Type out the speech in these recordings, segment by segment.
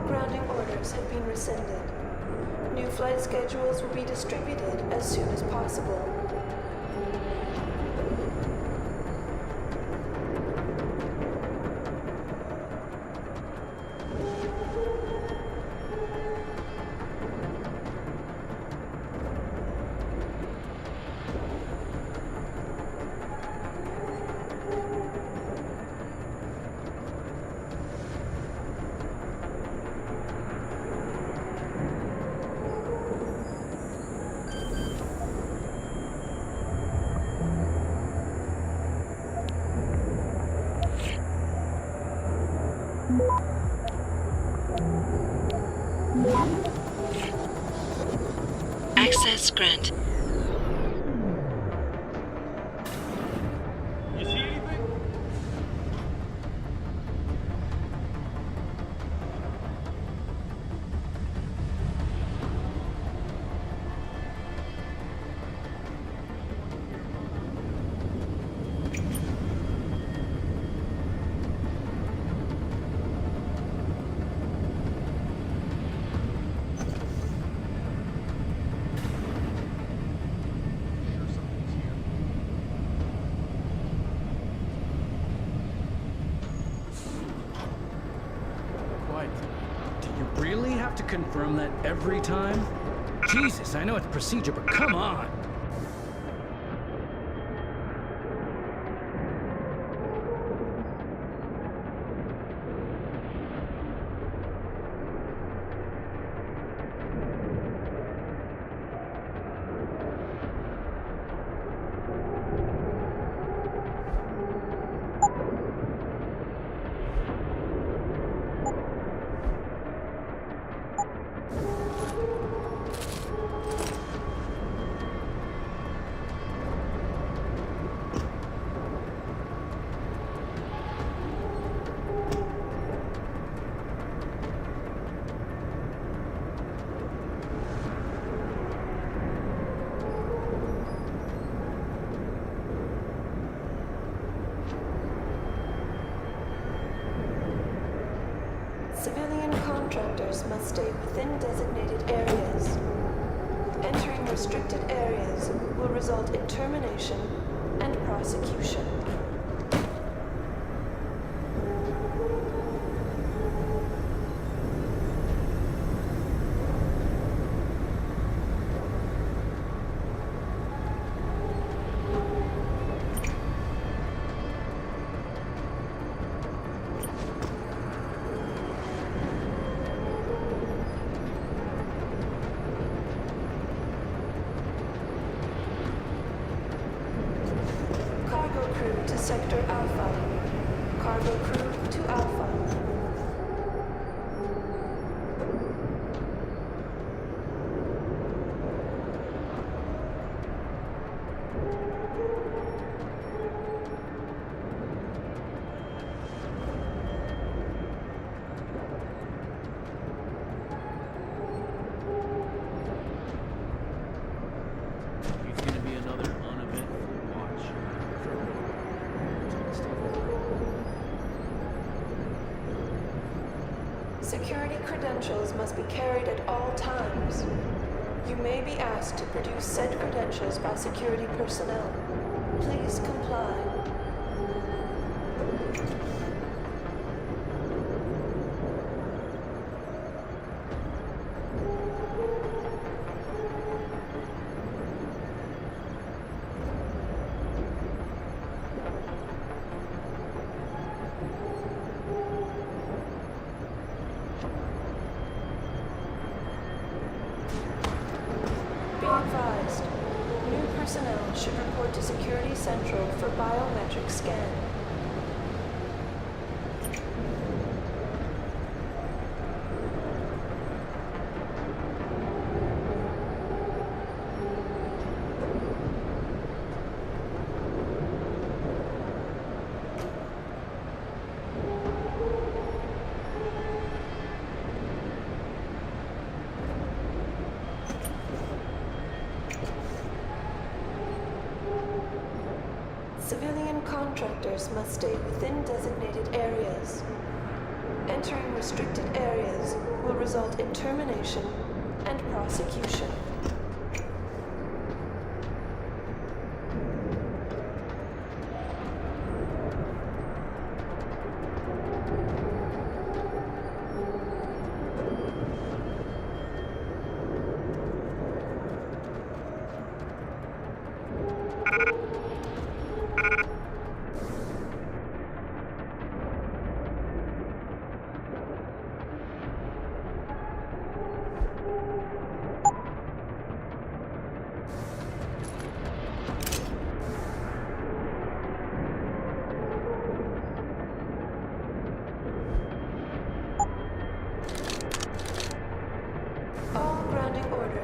grounding orders have been rescinded. New flight schedules will be distributed as soon as possible. Access grant. You see anything? Do you really have to confirm that every time? Jesus, I know it's procedure, but come on! Civilian contractors must stay within designated areas. Entering restricted areas will result in termination and prosecution. Cargo crew to Sector Alpha. Cargo crew to Alpha. It's gonna be another uneventful watch. Security credentials must be carried at all times. You may be asked to produce said credentials by security personnel. Please comply. Be advised, new personnel should report to Security Central for biometric scan. Civilian contractors must stay within designated areas. Entering restricted areas will result in termination and prosecution.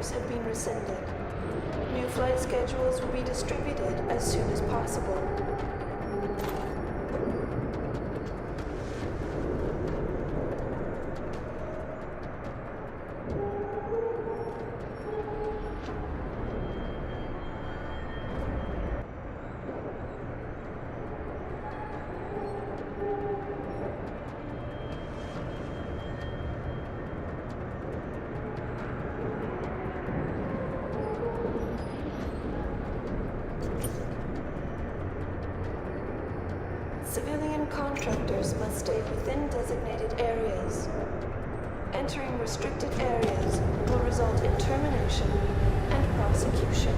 Have been rescinded. New flight schedules will be distributed as soon as possible. Civilian contractors must stay within designated areas. Entering restricted areas will result in termination and prosecution.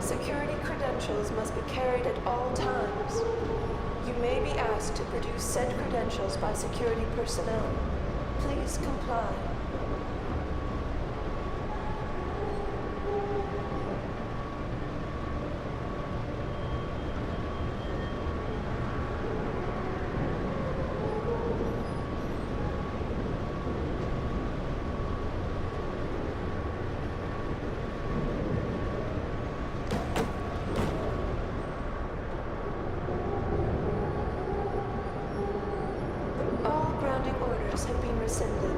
Security credentials must be carried at all times. You may be asked to produce said credentials by security personnel. Please comply. Have been rescinded.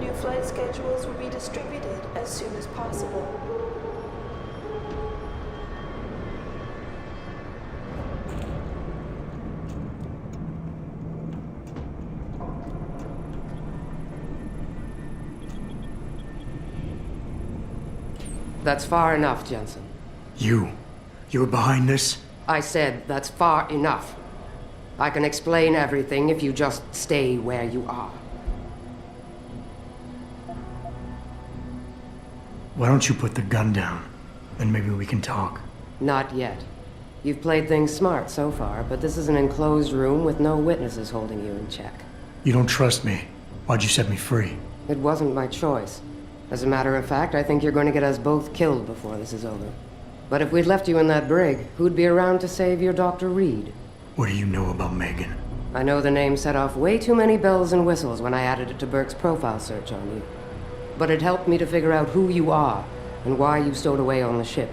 New flight schedules will be distributed as soon as possible. That's far enough, Jensen. You were behind this? I said that's far enough. I can explain everything if you just stay where you are. Why don't you put the gun down? Then maybe we can talk. Not yet. You've played things smart so far, but this is an enclosed room with no witnesses holding you in check. You don't trust me. Why'd you set me free? It wasn't my choice. As a matter of fact, I think you're going to get us both killed before this is over. But if we'd left you in that brig, who'd be around to save your Dr. Reed? What do you know about Megan? I know the name set off way too many bells and whistles when I added it to Burke's profile search on you. But it helped me to figure out who you are and why you stowed away on the ship.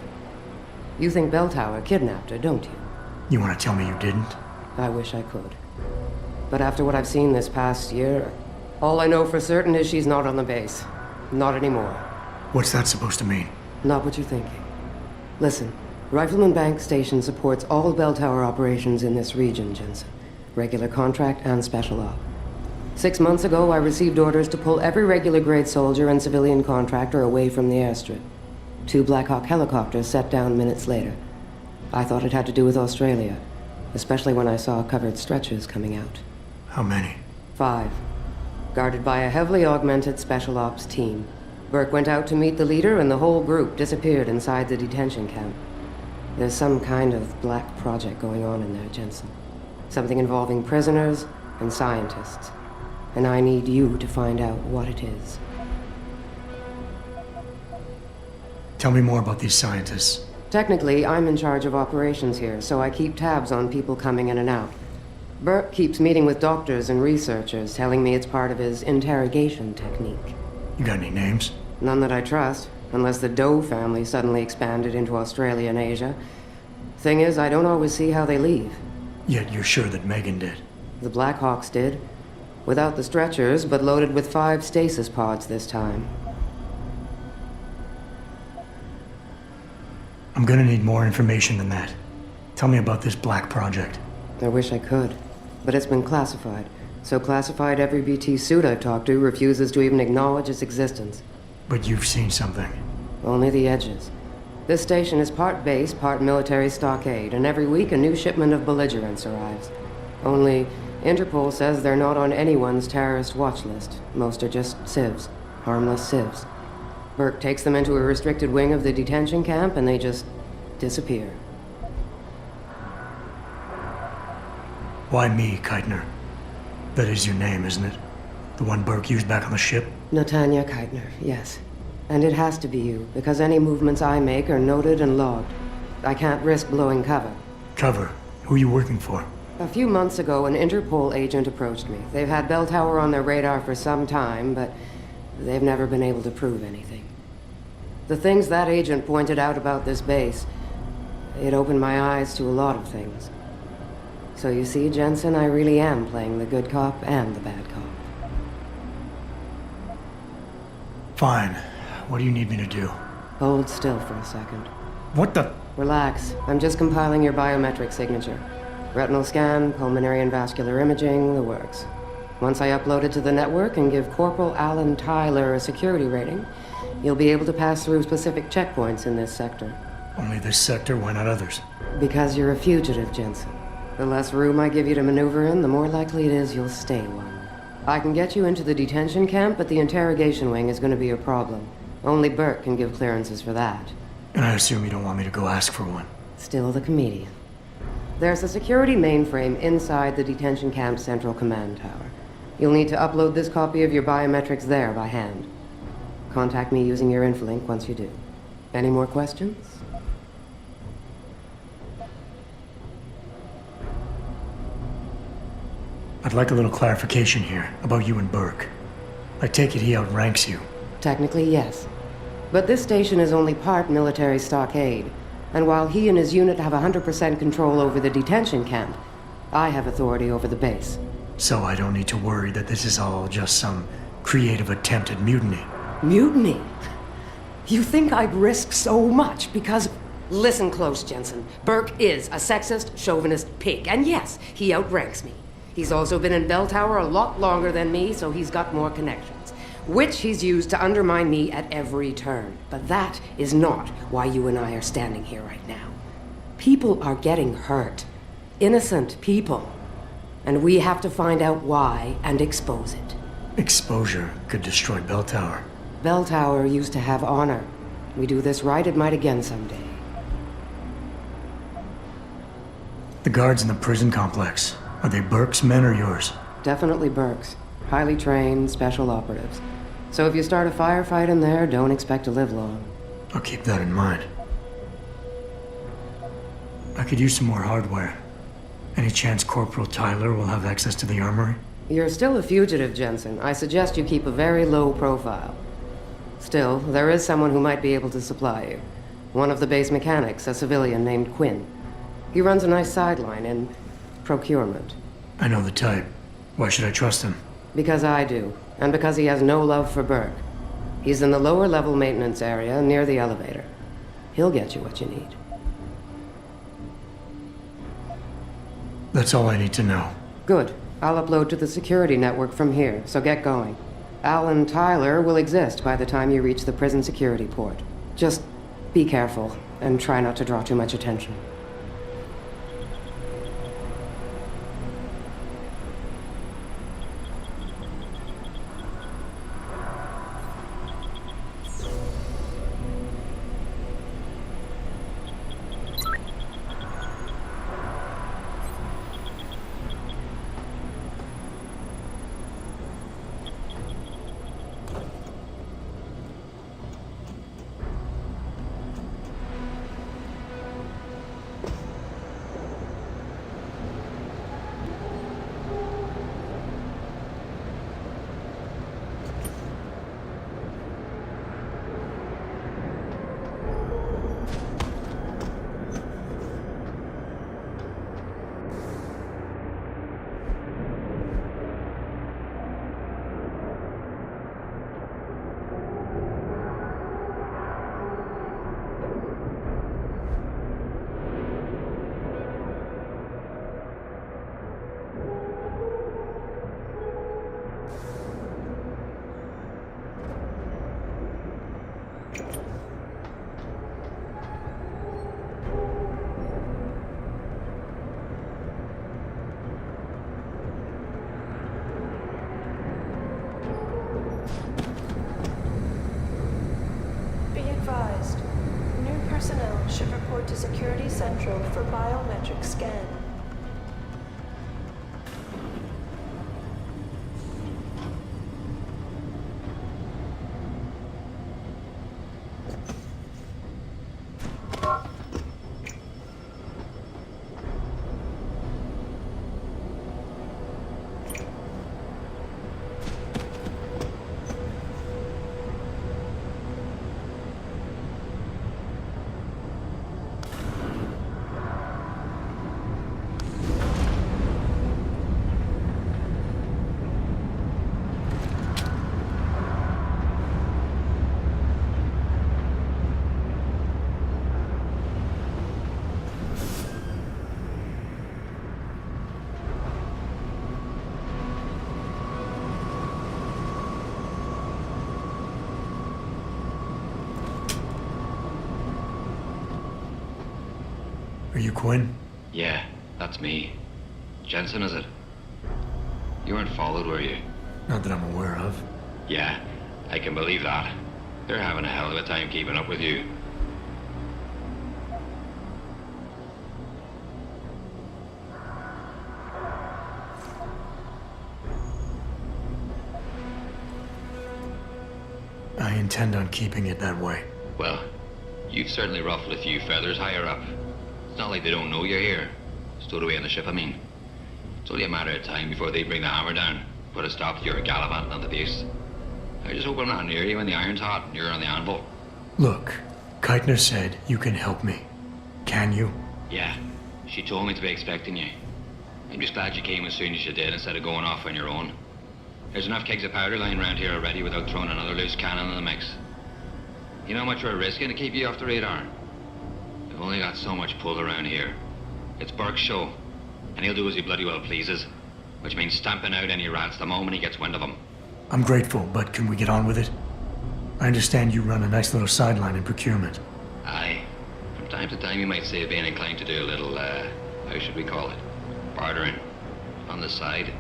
You think Bell Tower kidnapped her, don't you? You want to tell me you didn't? I wish I could. But after what I've seen this past year, all I know for certain is she's not on the base. Not anymore. What's that supposed to mean? Not what you're thinking. Listen, Rifleman Bank Station supports all Bell Tower operations in this region, Jensen. Regular contract and special op. 6 months ago, I received orders to pull every regular grade soldier and civilian contractor away from the airstrip. 2 Black Hawk helicopters set down minutes later. I thought it had to do with Australia, especially when I saw covered stretchers coming out. How many? 5. Guarded by a heavily augmented special ops team. Burke went out to meet the leader, and the whole group disappeared inside the detention camp. There's some kind of black project going on in there, Jensen. Something involving prisoners and scientists. And I need you to find out what it is. Tell me more about these scientists. Technically, I'm in charge of operations here, so I keep tabs on people coming in and out. Burke keeps meeting with doctors and researchers, telling me it's part of his interrogation technique. You got any names? None that I trust, unless the Doe family suddenly expanded into Australia and Asia. Thing is, I don't always see how they leave. Yet you're sure that Megan did. The Blackhawks did. Without the stretchers, but loaded with 5 stasis pods this time. I'm gonna need more information than that. Tell me about this black project. I wish I could, but it's been classified. So classified every BT suit I've talked to refuses to even acknowledge its existence. But you've seen something. Only the edges. This station is part base, part military stockade, and every week a new shipment of belligerents arrives. Only, Interpol says they're not on anyone's terrorist watch list. Most are just civs. Harmless civs. Burke takes them into a restricted wing of the detention camp, and they just disappear. Why me, Keitner? That is your name, isn't it? The one Burke used back on the ship? Natanya Keitner, yes. And it has to be you, because any movements I make are noted and logged. I can't risk blowing cover. Cover? Who are you working for? A few months ago, an Interpol agent approached me. They've had Bell Tower on their radar for some time, but they've never been able to prove anything. The things that agent pointed out about this base, it opened my eyes to a lot of things. So you see, Jensen, I really am playing the good cop and the bad cop. Fine. What do you need me to do? Hold still for a second. What the? Relax. I'm just compiling your biometric signature. Retinal scan, pulmonary and vascular imaging, the works. Once I upload it to the network and give Corporal Alan Tyler a security rating, you'll be able to pass through specific checkpoints in this sector. Only this sector? Why not others? Because you're a fugitive, Jensen. The less room I give you to maneuver in, the more likely it is you'll stay one. I can get you into the detention camp, but the interrogation wing is going to be a problem. Only Burke can give clearances for that. And I assume you don't want me to go ask for one. Still the comedian. There's a security mainframe inside the detention camp's central command tower. You'll need to upload this copy of your biometrics there by hand. Contact me using your Infolink once you do. Any more questions? I'd like a little clarification here about you and Burke. I take it he outranks you. Technically, yes. But this station is only part military stockade. And while he and his unit have 100% control over the detention camp, I have authority over the base. So I don't need to worry that this is all just some creative attempt at mutiny. Mutiny? You think I'd risk so much because... Listen close, Jensen. Burke is a sexist, chauvinist pig. And yes, he outranks me. He's also been in Bell Tower a lot longer than me, so he's got more connections. Which he's used to undermine me at every turn. But that is not why you and I are standing here right now. People are getting hurt. Innocent people. And we have to find out why and expose it. Exposure could destroy Bell Tower. Bell Tower used to have honor. We do this right, it might again someday. The guards in the prison complex, are they Burke's men or yours? Definitely Burke's. Highly trained, special operatives. So if you start a firefight in there, don't expect to live long. I'll keep that in mind. I could use some more hardware. Any chance Corporal Tyler will have access to the armory? You're still a fugitive, Jensen. I suggest you keep a very low profile. Still, there is someone who might be able to supply you. One of the base mechanics, a civilian named Quinn. He runs a nice sideline in procurement. I know the type. Why should I trust him? Because I do, and because he has no love for Burke. He's in the lower level maintenance area near the elevator. He'll get you what you need. That's all I need to know. Good. I'll upload to the security network from here, so get going. Al and Tyler will exist by the time you reach the prison security port. Just be careful, and try not to draw too much attention. Personnel should report to Security Central for biometric scan. Are you Quinn? Yeah, that's me. Jensen, is it? You weren't followed, were you? Not that I'm aware of. Yeah, I can believe that. They're having a hell of a time keeping up with you. I intend on keeping it that way. Well, you've certainly ruffled a few feathers higher up. It's not like they don't know you're here. Stowed away on the ship, I mean. It's only a matter of time before they bring the hammer down. Put a stop to your gallivanting on the base. I just hope I'm not near you when the iron's hot and you're on the anvil. Look, Keitner said you can help me. Can you? Yeah, she told me to be expecting you. I'm just glad you came as soon as you did instead of going off on your own. There's enough kegs of powder lying around here already without throwing another loose cannon in the mix. You know how much we're risking to keep you off the radar? We've only got so much pull around here. It's Burke's show, and he'll do as he bloody well pleases, which means stamping out any rats the moment he gets wind of them. I'm grateful, but can we get on with it? I understand you run a nice little sideline in procurement. Aye. From time to time you might say being inclined to do a little, how should we call it? Bartering. On the side.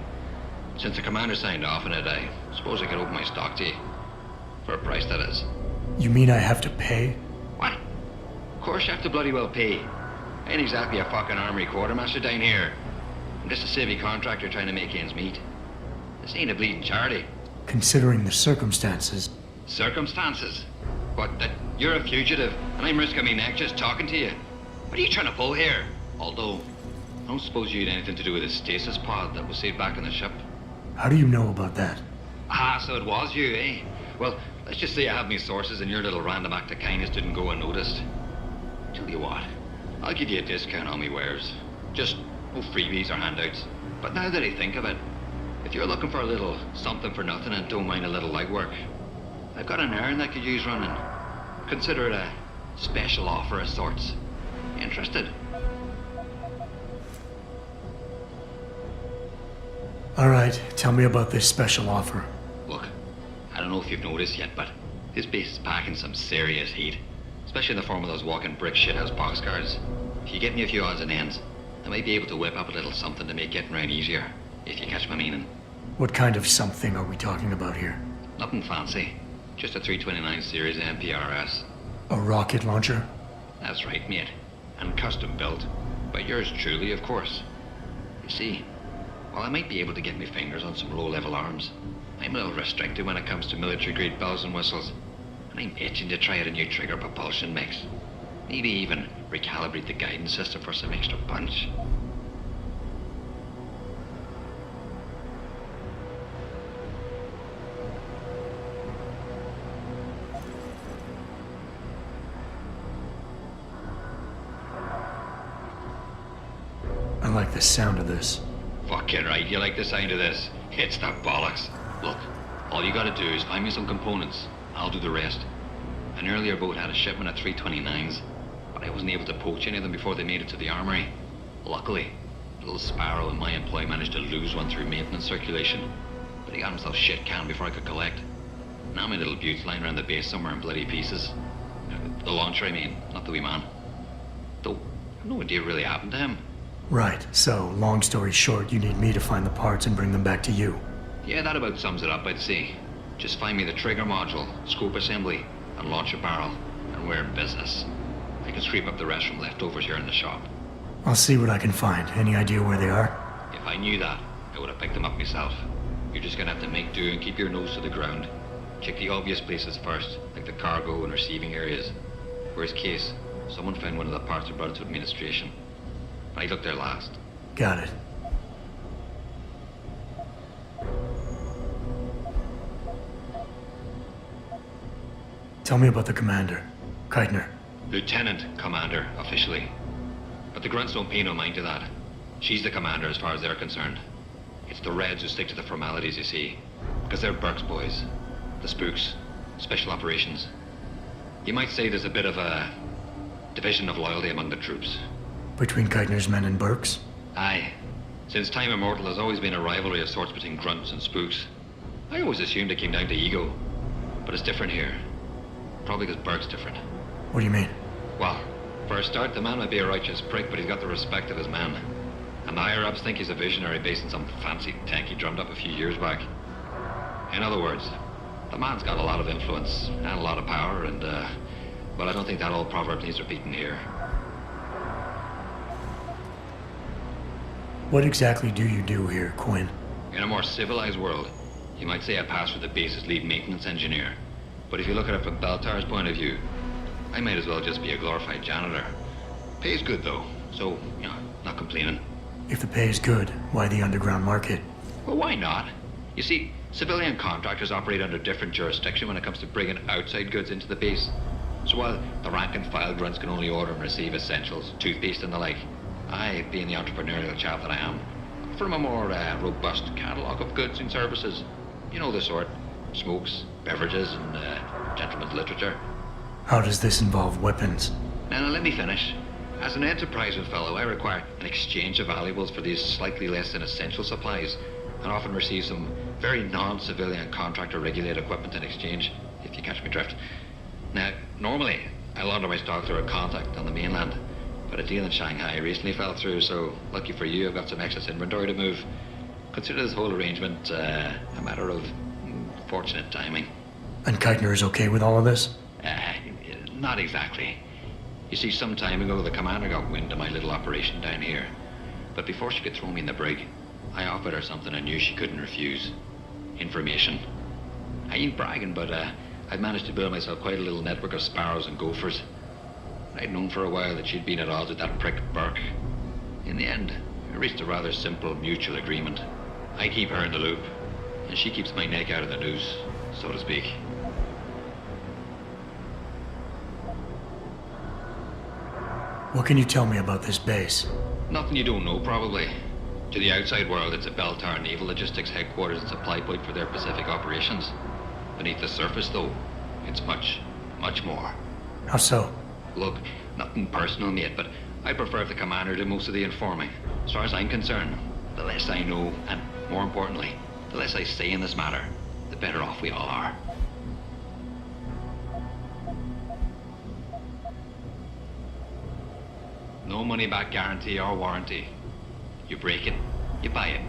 Since the commander signed off on it, I suppose I could open my stock to you. For a price, that is. You mean I have to pay? What? Of course you have to bloody well pay. I ain't exactly a fucking armory quartermaster down here. I'm just a civvy contractor trying to make ends meet. This ain't a bleeding charity. Considering the circumstances. Circumstances? What, that you're a fugitive and I'm risking my neck just talking to you? What are you trying to pull here? Although, I don't suppose you had anything to do with the stasis pod that was saved back on the ship. How do you know about that? Ah, so it was you, eh? Well, let's just say I have my sources and your little random act of kindness didn't go unnoticed. Tell you what, I'll give you a discount on me wares. Just no freebies or handouts. But now that I think of it, if you're looking for a little something for nothing and don't mind a little legwork, I've got an errand that could use running. Consider it a special offer of sorts. Interested? Alright, tell me about this special offer. Look, I don't know if you've noticed yet, but this base is packing some serious heat. Especially in the form of those walking brick shithouse boxcars. If you get me a few odds and ends, I might be able to whip up a little something to make getting around easier, if you catch my meaning. What kind of something are we talking about here? Nothing fancy. Just a 329 series MPRS. A rocket launcher? That's right, mate. And custom built. By yours truly, of course. You see, while I might be able to get my fingers on some low-level arms, I'm a little restricted when it comes to military-grade bells and whistles. And I'm itching to try out a new trigger propulsion mix. Maybe even recalibrate the guidance system for some extra punch. I like the sound of this. Fucking right, you like the sound of this? It's the bollocks. Look, all you gotta do is find me some components. I'll do the rest. An earlier boat had a shipment of 329s, but I wasn't able to poach any of them before they made it to the armory. Luckily, little Sparrow in my employ managed to lose one through maintenance circulation, but he got himself shit canned before I could collect. Now my little bute's lying around the base somewhere in bloody pieces. The launcher, I mean, not the wee man. Though, I've no idea what really happened to him. Right, so, long story short, you need me to find the parts and bring them back to you. Yeah, that about sums it up, I'd say. Just find me the trigger module, scope assembly, and launch a barrel, and we're in business. I can scrape up the rest from leftovers here in the shop. I'll see what I can find. Any idea where they are? If I knew that, I would have picked them up myself. You're just gonna have to make do and keep your nose to the ground. Check the obvious places first, like the cargo and receiving areas. Worst case, someone found one of the parts and brought it to administration. I looked there last. Got it. Tell me about the commander, Keitner. Lieutenant Commander, officially. But the grunts don't pay no mind to that. She's the commander as far as they're concerned. It's the Reds who stick to the formalities, you see. Because they're Burke's boys. The spooks. Special operations. You might say there's a bit of a division of loyalty among the troops. Between Keitner's men and Burke's? Aye. Since time immortal, there's always been a rivalry of sorts between grunts and spooks. I always assumed it came down to ego. But it's different here. Probably because Burke's different. What do you mean? Well, for a start, the man might be a righteous prick, but he's got the respect of his men. And the higher-ups think he's a visionary based on some fancy tank he drummed up a few years back. In other words, the man's got a lot of influence and a lot of power, and, well, I don't think that old proverb needs repeating here. What exactly do you do here, Quinn? In a more civilized world, you might say I pass for the base's lead maintenance engineer. But if you look at it from Beltar's point of view, I might as well just be a glorified janitor. Pays good, though, so, you know, not complaining. If the pay is good, why the underground market? Well, why not? You see, civilian contractors operate under different jurisdiction when it comes to bringing outside goods into the base. So while the rank-and-file grunts can only order and receive essentials, toothpaste and the like, I, being the entrepreneurial chap that I am, from a more robust catalogue of goods and services. You know the sort. Smokes, beverages, and gentleman's literature. How does this involve weapons? Now, let me finish. As an enterprising fellow, I require an exchange of valuables for these slightly less than essential supplies, and often receive some very non-civilian contractor-regulated equipment in exchange, if you catch my drift. Now, normally, I launder my stock through a contact on the mainland, but a deal in Shanghai recently fell through, so lucky for you, I've got some excess inventory to move. Consider this whole arrangement a matter of fortunate timing. And Keitner is okay with all of this? Not exactly. You see, some time ago, the commander got wind of my little operation down here. But before she could throw me in the brig, I offered her something I knew she couldn't refuse. Information. I ain't bragging, but I'd managed to build myself quite a little network of sparrows and gophers. I'd known for a while that she'd been at odds with that prick Burke. In the end, we reached a rather simple mutual agreement. I keep her in the loop, and she keeps my neck out of the noose, so to speak. What can you tell me about this base? Nothing you don't know, probably. To the outside world, it's a Beltar Naval Logistics headquarters and supply point for their Pacific operations. Beneath the surface, though, it's much, much more. How so? Look, nothing personal, mate, but I prefer if the commander did most of the informing. As far as I'm concerned, the less I know, and More importantly, the less I say in this matter, the better off we all are. No money back guarantee or warranty. You break it, you buy it.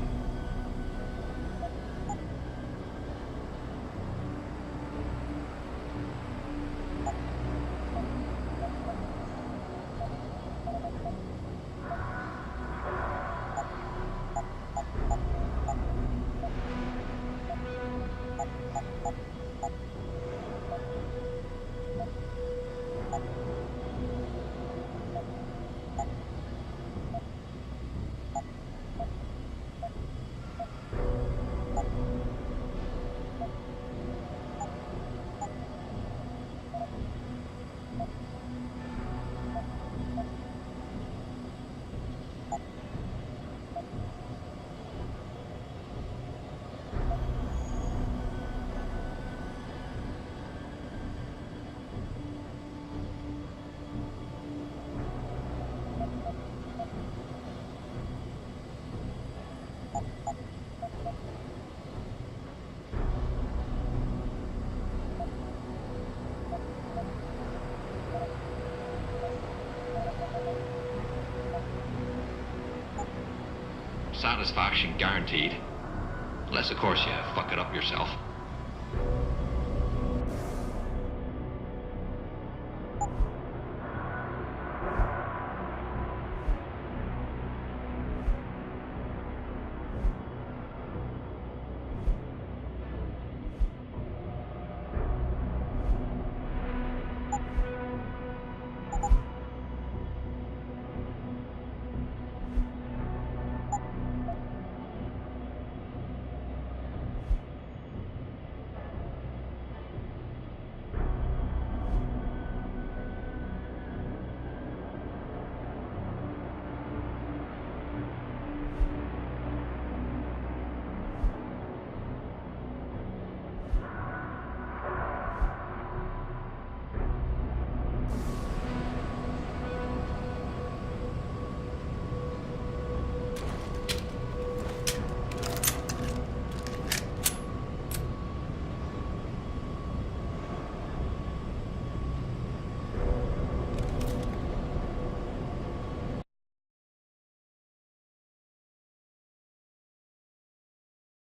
Satisfaction guaranteed. Unless, of course, you fuck it up yourself.